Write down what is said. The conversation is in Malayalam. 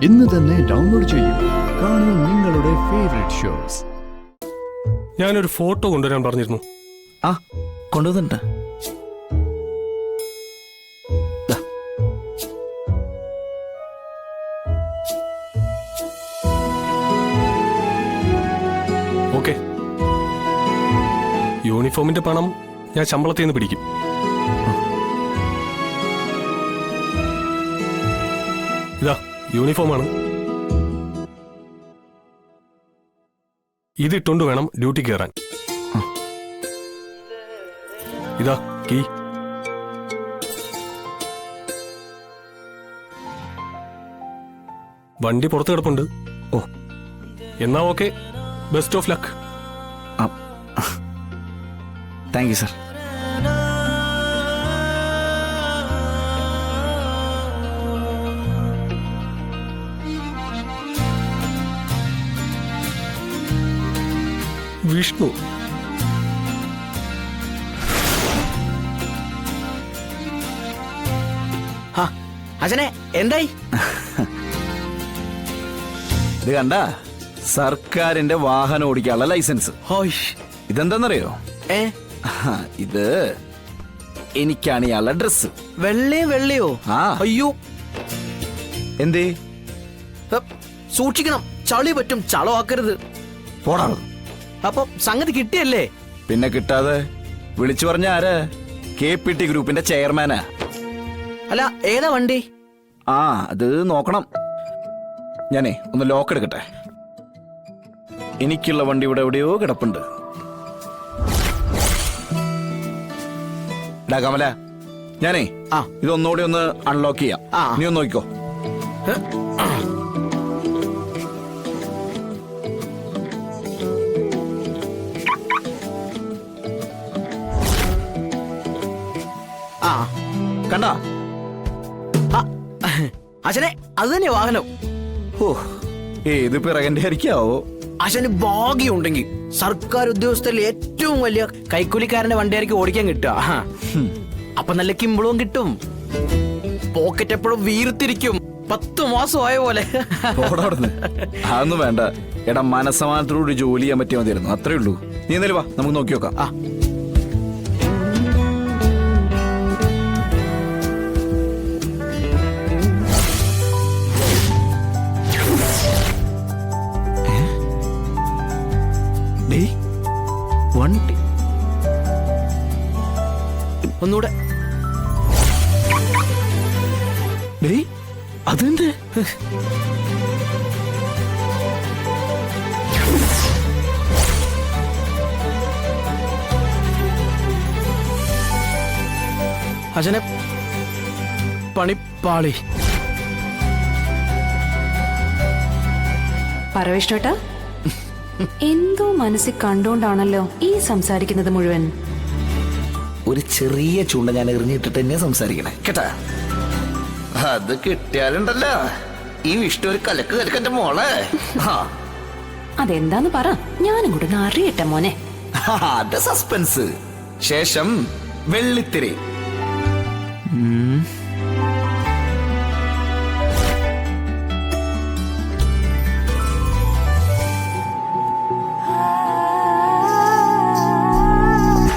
ഇന്ന് തന്നെ ഡൗൺലോഡ് ചെയ്യൂ. കാണൂ നിങ്ങളുടെ ഫേവറേറ്റ് ഷോസ്. ഞാനൊരു ഫോട്ടോ കൊണ്ടുവരാൻ പറഞ്ഞിരുന്നു. ആ, കൊണ്ടുവന്നിട്ടുണ്ട്. ഓക്കെ, യൂണിഫോമിന്റെ പണം ഞാൻ ശമ്പളത്തിൽ നിന്ന് പിടിക്കും. ഇതാ യൂണിഫോമാണ്. ഇതിട്ടുകൊണ്ട് വേണം ഡ്യൂട്ടി കയറാൻ. ഇതാ കീ. വണ്ടി പുറത്ത് കിടപ്പുണ്ട്. ഓ, എന്നാ okay, best of luck. Thank you sir. Vishnu, അച്ഛനെ എന്തായി? ഇത് കണ്ട, സർക്കാരിന്റെ വാഹനം ഓടിക്കാനുള്ള ലൈസൻസ്. ഇതെന്താന്നറിയോ? ഇത് എനിക്കാണ് ഇയാളുടെ ഡ്രസ്. വെള്ളയോ? ആ. അയ്യോ, എന്തേ? സൂക്ഷിക്കണം, ചളി പറ്റും, ചളമാക്കരുത്. പോടാ. അപ്പൊ സംഗതി കിട്ടിയല്ലേ? പിന്നെ കിട്ടാതെ വിളിച്ചു പറഞ്ഞ ആര്? KPT ഗ്രൂപ്പിന്റെ ചെയർമാനാ. അല്ല, ഏതാ വണ്ടി? ആ, അത് നോക്കണം. ഞാനേ ഒന്ന് ലോക്ക് എടുക്കട്ടെ. എനിക്കുള്ള വണ്ടി ഇവിടെ എവിടെയോ കിടപ്പുണ്ട്. ഡാ കമല, ഞാനേ ഇതൊന്നുകൂടി ഒന്ന് അൺലോക്ക് ചെയ്യാം. നീ ഒന്ന് നോക്കിക്കോ. കണ്ടാ? അച്ഛനെ, അത് തന്നെ വാഹനം. ഓ, ഏത് പിറകന്റെ ആയിരിക്കാവോ? അച്ഛന് ഭാഗ്യമുണ്ടെങ്കിൽ സർക്കാർ ഉദ്യോഗസ്ഥരിൽ ഏറ്റവും വലിയ കൈക്കൂലിക്കാരന്റെ വണ്ടിയായിരിക്കും ഓടിക്കാൻ കിട്ടുക. അപ്പൊ നല്ല കിമ്പളവും കിട്ടും, പോക്കറ്റ് എപ്പോഴും വീർത്തിരിക്കും, 10 മാസം ആയ പോലെ. അതൊന്നും വേണ്ട. എടാ, മനസ്സമാനത്തോട് ജോലി ചെയ്യാൻ പറ്റിയാൽ മതിയായിരുന്നു. അത്രേ ഉള്ളൂ. നീ എന്തായാലും വാ, നമുക്ക് നോക്കി നോക്കാം. വണ്ടി ഒന്നുകൂടെ. അതെന്ത്? അച്ഛനെ, പണിപ്പാളി. പരവേഷ്ണേട്ടാ, എന്തോ മനസ്സിൽ കണ്ടോണ്ടാണല്ലോ ഈ സംസാരിക്കുന്നത് മുഴുവൻ. ഒരു ചെറിയ ചൂണ്ട ഞാൻ എറിഞ്ഞിട്ടിട്ട് തന്നെ സംസാരിക്കണേ കേട്ടാ. അത് കിട്ടിയാലുണ്ടല്ലോ ഈ വിഷ്ണു ഒരു കലക്ക് കലക്കന്റെ മോളെ. അതെന്താന്ന് പറ, ഞാനും കൂടെ അറിയട്ടെ മോനെ. അത് സസ്പെൻസ്. ശേഷം വെള്ളിത്തിരി.